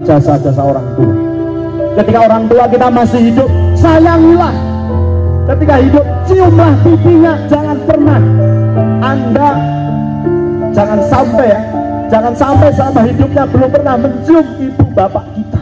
jasa-jasa orang tua. Ketika orang tua kita masih hidup, sayangilah. Ketika hidup, ciumlah pipinya. Jangan pernah Anda, jangan sampai selama hidupnya belum pernah mencium ibu bapak kita.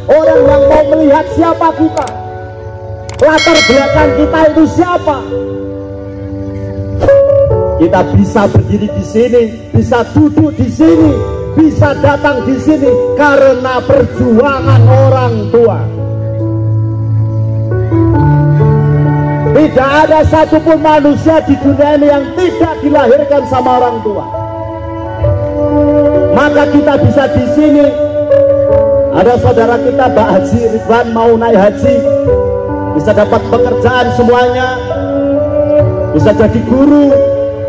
Orang yang mau melihat siapa kita, latar belakang kita itu siapa. Kita bisa berdiri di sini, bisa duduk di sini, bisa datang di sini karena perjuangan orang tua. Tidak ada satupun manusia di dunia ini yang tidak dilahirkan sama orang tua. Maka kita bisa di sini. Ada saudara kita Pak Haji Ridwan mau naik haji, bisa dapat pekerjaan semuanya, bisa jadi guru,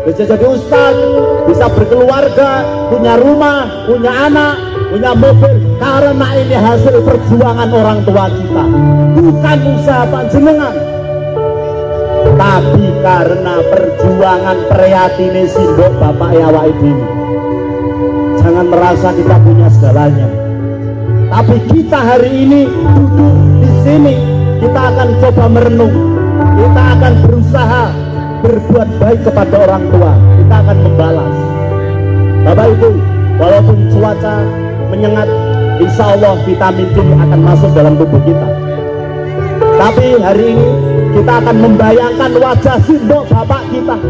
bisa jadi ustadz, bisa berkeluarga, punya rumah, punya anak, punya mobil, karena ini hasil perjuangan orang tua kita, bukan usaha panjenengan, tapi karena perjuangan prihatine simbok bapak awake dhewe. Jangan merasa kita punya segalanya. Tapi kita hari ini duduk di sini, kita akan coba merenung, kita akan berusaha berbuat baik kepada orang tua, kita akan membalas. Bapak Ibu, walaupun cuaca menyengat, insya Allah vitamin D akan masuk dalam tubuh kita. Tapi hari ini kita akan membayangkan wajah simbok bapak kita.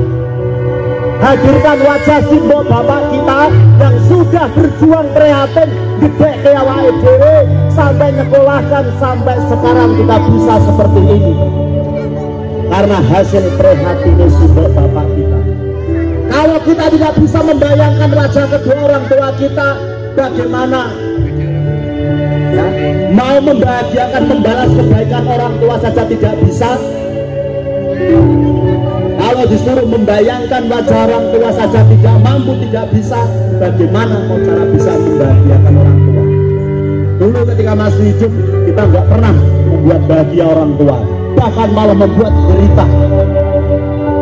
Hadirkan wajah simbok bapak kita yang sudah berjuang prihatin, gede ke awake dhewe, sampai nyekolahkan, sampai sekarang kita bisa seperti ini karena hasil prihatin simbok bapak kita. Kalau kita tidak bisa membayangkan wajah kedua orang tua kita, bagaimana ya, mau membahagiakan, membalas kebaikan orang tua saja tidak bisa. Kalau disuruh membayangkan wajah orang tua saja tidak mampu, tidak bisa, bagaimana mau cara bisa membahagiakan orang tua? Dulu ketika masih hidup, kita nggak pernah membuat bahagia orang tua, bahkan malah membuat derita.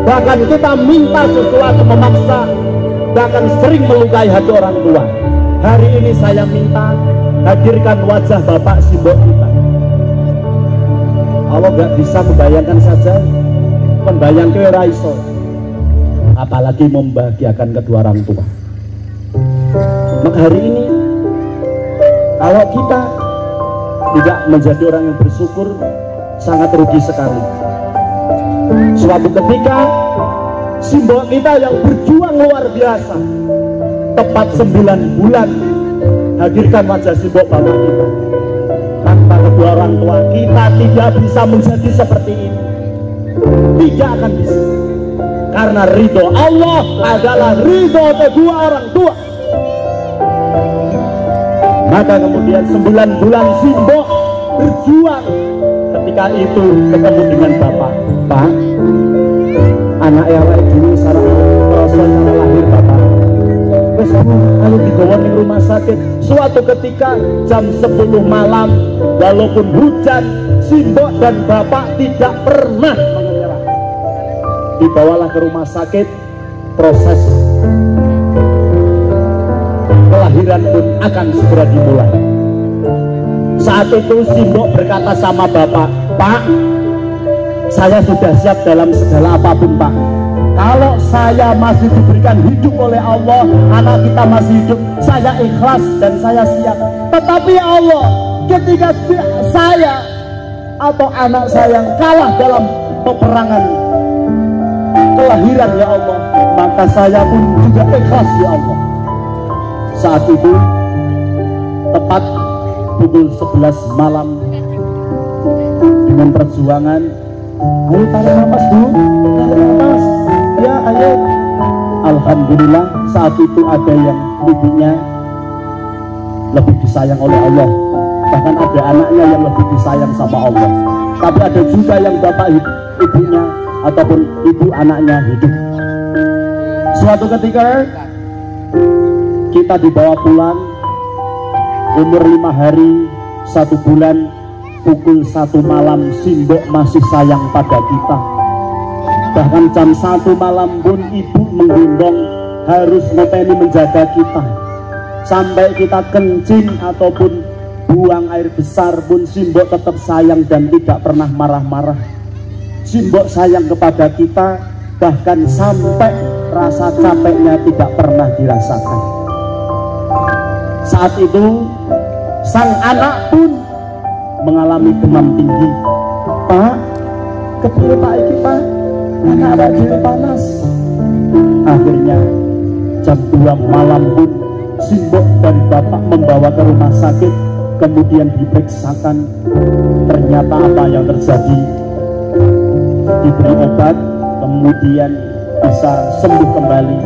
Bahkan kita minta sesuatu memaksa, bahkan sering melukai hati orang tua. Hari ini saya minta hadirkan wajah bapak simbok kita. Allah nggak bisa membayangkan saja, membayang ke raiso, apalagi membahagiakan kedua orang tua. Maka hari ini kalau kita tidak menjadi orang yang bersyukur, sangat rugi sekali. Suatu ketika simbol kita yang berjuang luar biasa, tepat 9 bulan hadirkan wajah simbol bapak kita. Tanpa kedua orang tua kita tidak bisa menjadi seperti ini. Tidak akan bisa, karena ridho Allah adalah ridho kedua orang tua. Maka kemudian 9 bulan simbok berjuang. Ketika itu ketemu dengan bapak, Pak, anak yang lain dulu sarang rasanya lahir bapak. Wes ayo dibawa di rumah sakit. Suatu ketika jam 10 malam, walaupun hujan, simbok dan bapak tidak pernah menyerah. Dibawalah ke rumah sakit, proses kelahiran pun akan segera dimulai. Saat itu simbok berkata sama bapak, Pak, saya sudah siap dalam segala apapun Pak. Kalau saya masih diberikan hidup oleh Allah, anak kita masih hidup, saya ikhlas dan saya siap. Tetapi ya Allah, ketika saya atau anak saya yang kalah dalam peperangan kelahiran ya Allah, maka saya pun juga ikhlas ya Allah. Saat itu tepat pukul 11 malam, dengan perjuangan, ayo tarik nafas dulu, tarik nafas, ya ayo. Alhamdulillah saat itu ada yang ibunya lebih disayang oleh Allah, bahkan ada anaknya yang lebih disayang sama Allah. Tapi ada juga yang bapak ibunya ataupun ibu anaknya hidup. Suatu ketika kita dibawa pulang, umur 5 hari 1 bulan, pukul 1 malam Simbok masih sayang pada kita. Bahkan jam 1 malam pun ibu menggendong, harus ngopeni menjaga kita. Sampai kita kencing ataupun buang air besar pun Simbok tetap sayang dan tidak pernah marah-marah. Simbok sayang kepada kita, bahkan sampai rasa capeknya tidak pernah dirasakan. Saat itu sang anak pun mengalami demam tinggi. Pak, kepiye Pak iki Pak? Anak jadi panas. Akhirnya jam 2 malam pun Simbok dan bapak membawa ke rumah sakit, kemudian diperiksakan. Ternyata apa yang terjadi, diberi obat, kemudian bisa sembuh kembali.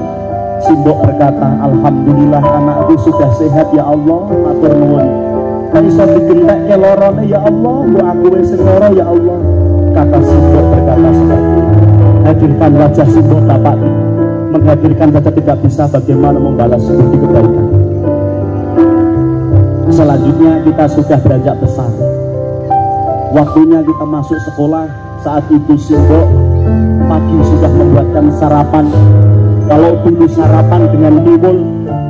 Simbok berkata, alhamdulillah anakku sudah sehat ya Allah, matur nuwun. Kan iso digentek ke lorone ya Allah, mbok aku wis lara ya Allah. Kata Simbok berkata seperti itu. Hadirkan wajah Simbok bapak ini, menghadirkan saja tidak bisa, bagaimana membalas budi kebaikan. Selanjutnya kita sudah beranjak besar, waktunya kita masuk sekolah. Saat itu Simbok pagi sudah membuatkan sarapan. Kalau dulu sarapan dengan timbul,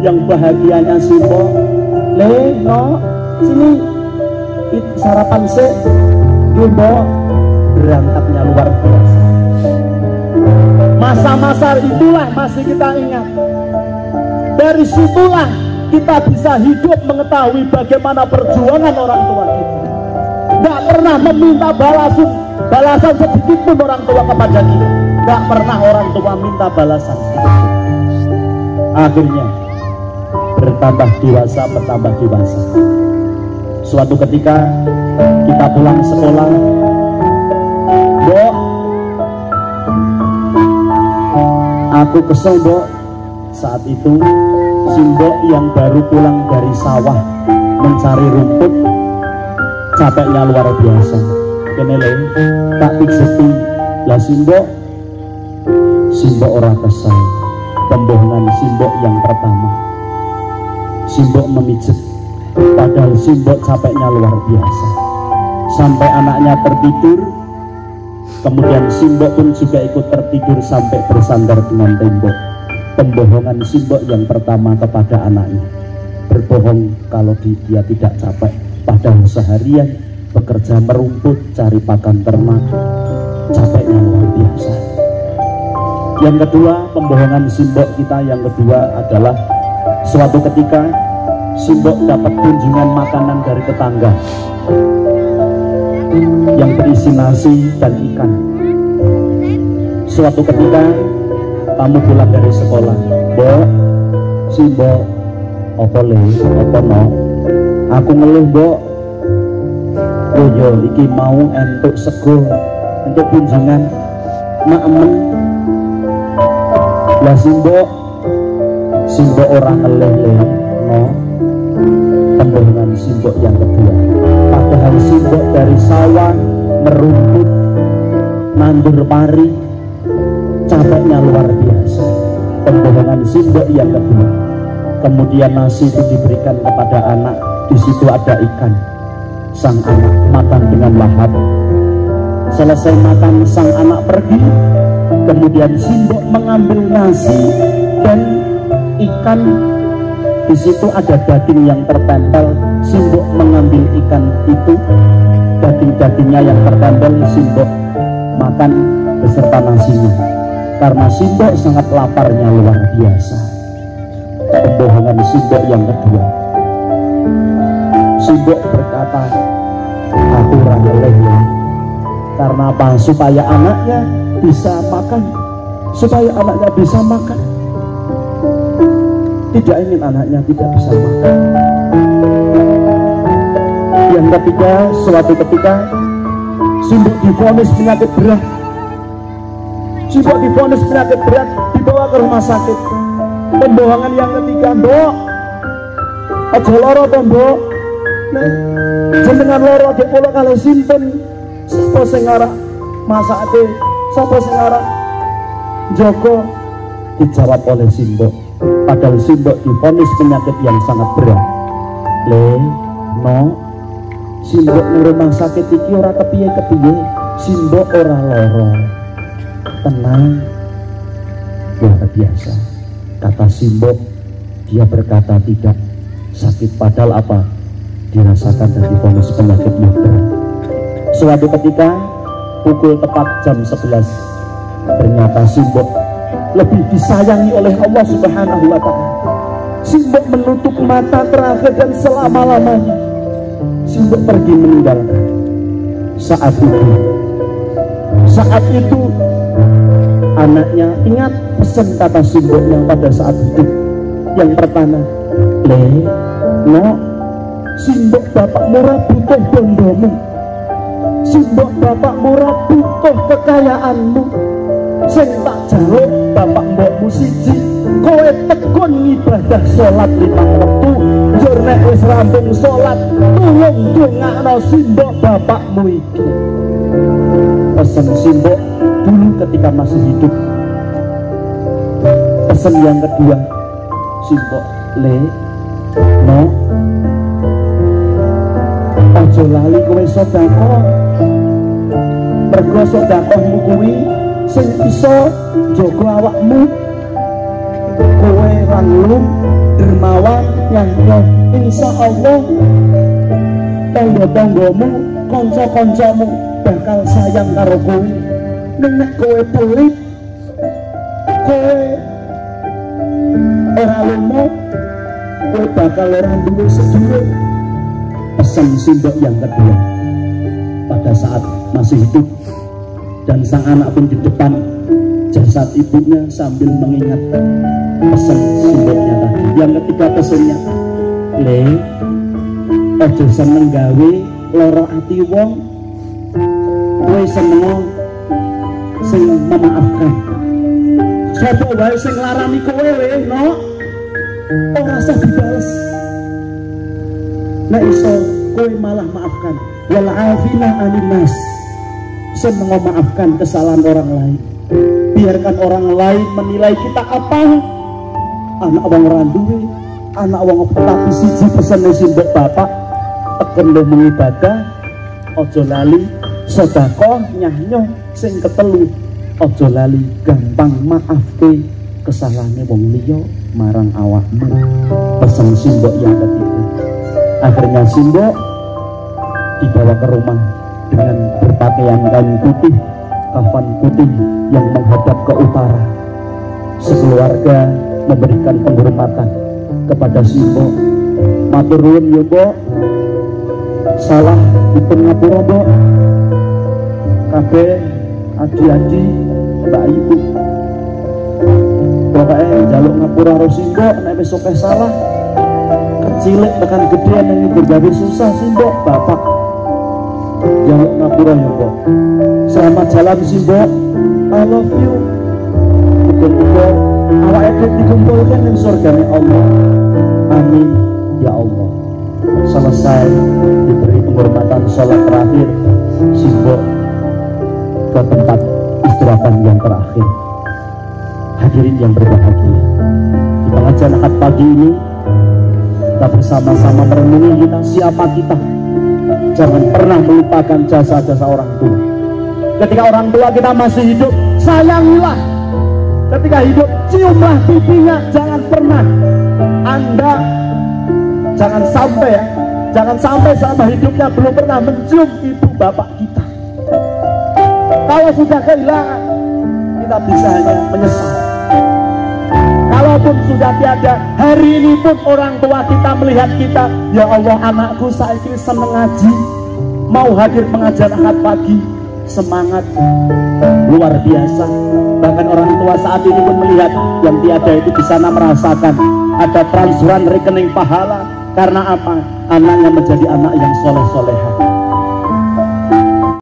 yang bahagianya Simbok, le no sini sarapan se Simbok, berangkatnya luar biasa. Masa-masa itulah masih kita ingat. Dari situlah kita bisa hidup mengetahui bagaimana perjuangan orang tua kita. Tidak pernah meminta balasan sedikit pun orang tua kepada kita. Tidak pernah orang tua minta balasan. Akhirnya bertambah dewasa. Suatu ketika kita pulang sekolah, Mbok, aku kesel Mbok. Saat itu Simbok yang baru pulang dari sawah mencari rumput, capeknya luar biasa. Kene lho, tak pikseti lah Simbok ora kesal. Pembohongan Simbok yang pertama, Simbok memijet, padahal Simbok capeknya luar biasa. Sampai anaknya tertidur, kemudian Simbok pun juga ikut tertidur sampai bersandar dengan tembok. Pembohongan Simbok yang pertama kepada anaknya, berbohong kalau dia tidak capek, padahal seharian bekerja merumput, cari pakan ternak, capeknya luar biasa. Yang kedua, pembohongan Simbok kita yang kedua adalah suatu ketika Simbok dapat kunjungan makanan dari tetangga yang berisi nasi dan ikan. Suatu ketika kamu pulang dari sekolah, Mbok, Simbok, apa le, apa no? Aku ngeluh Mbok, yo iki mau entuk sego untuk kunjungan makmen. Lah Simbok orang ngeluh le, no? Pembohongan Simbok yang kedua. Padahal Simbok dari sawah merumput, nandur pari, capeknya luar biasa. Pembohongan Simbok yang kedua. Kemudian nasi itu diberikan kepada anak, di situ ada ikan. Sang anak makan dengan lahap. Selesai makan, sang anak pergi. Kemudian Simbok mengambil nasi dan ikan. Di situ ada daging yang tertempel. Simbok mengambil ikan itu, daging-dagingnya yang tertempel Simbok makan beserta nasinya. Karena Simbok sangat laparnya luar biasa. Pembohongan Simbok yang kedua. Simbok berkata, aku rangeleh ya. Karena apa? Supaya anaknya bisa makan. Supaya anaknya bisa makan. Tidak ingin anaknya tidak bisa makan. Yang ketiga, suatu ketika Simbok divonis penyakit berat. Simbok divonis penyakit berat, dibawa ke rumah sakit. Pembohongan yang ketiga, Mbok, aja loro to Mbok. Nah, jenengan loro dek kula kalih sinten? Sapa sing arep masake? Sapa sing arep njaga? dijawab oleh Simbok. Padahal Simbok divonis penyakit yang sangat berat. No, Simbok di rumah sakit iki ora kepiye-kepiye, Simbok ora loro. Tenang, luar biasa. Kata Simbok, dia berkata tidak sakit, padahal apa? Dirasakan dan divonis penyakit yang berat. Suatu ketika pukul tepat jam 11, ternyata Simbok lebih disayangi oleh Allah Subhanahu wa Ta'ala. Simbok menutup mata terakhir dan selama-lamanya Simbok pergi meninggalkan. Saat itu anaknya ingat pesan kata Simbok yang pada saat hidup. Yang pertama, no, Simbok bapak murah butuh bondomu, Simbok bapak murah butuh kekayaanmu. Sing tak jaluk bapak mbokmu siji, kowe tekun ibadah sholat 5 waktu. Njur nek wis rampung sholat, tulung dongakno Simbok bapakmu iki. Pesan Simbok dulu ketika masih hidup. Pesan yang kedua, Simbok, no, aja lali kowe sedekah. Mergo sedekahmu kuwi sing bisa jaga awakmu. Kowe ranglung dermawan nyanyo, insyaallah tangga-tanggamu, kanca-kancamu bakal sayang karo kowe. Nek kowe pelit, kowe ora lomo, kowe bakal ora duwe sedulur. Pesan Simbok yang kedua pada saat masih hidup, dan sang anak pun di depan jasad ibunya sambil mengingat pesan Simboknya tadi. Yang ketiga pesannya, ojo seneng gawe loro ati wong, kowe seneng sing memaafkan. Sapa wae sing larani kowe no, ora usah dibales. Nek iso kowe malah maafkan. Wal afina anin nas, seneng memaafkan kesalahan orang lain. Biarkan orang lain menilai kita apa. Anak wong ora duwe, anak wong tapi siji pesene Simbok bapak, teken lo mengibadah, ojo lali sedekah nyanyo. Sing ketelu, ojo lali gampang maafke kesalahane wong liya marang awakmu. Pesan Simbok yang ketiga. Akhirnya Simbok dibawa ke rumah dengan berpakaian kain putih, kafan putih yang menghadap ke utara. Sekeluarga memberikan penghormatan kepada Simbok. Matur nuwun ya Mbok, salah dipun ngapura Mbok. Kabeh adi-adi mbak ibu, pokoknya njaluk ngapura karo Simbok. Nek wis akeh salah, kecilik tekan gede yang bergawe susah Simbok bapak, njaluk ngapura ya Mbok. Selamat jalan Simbok, I love you. Muga-muga awak edit dikumpulkan di surganya Allah. Amin ya Allah. Selesai diberi penghormatan sholat terakhir, Simbok ke tempat istirahatan yang terakhir. Hadirin yang berbahagia, di pengajian Ahad pagi ini kita bersama-sama merenungi kita siapa kita. Jangan pernah melupakan jasa-jasa orang tua. Ketika orang tua kita masih hidup, sayangilah. Ketika hidup, ciumlah pipinya. Jangan pernah Anda, jangan sampai selama hidupnya belum pernah mencium ibu bapak kita. Kalau sudah kehilangan, kita bisa hanya menyesal. Kalaupun sudah tiada, hari ini pun orang tua kita melihat kita, ya Allah, anakku saiki seneng ngaji, mau hadir pengajian Ahad pagi, semangat luar biasa. Bahkan orang tua saat ini pun melihat yang tiada itu di sana merasakan ada transferan rekening pahala. Karena apa? Anaknya menjadi anak yang soleh-soleha.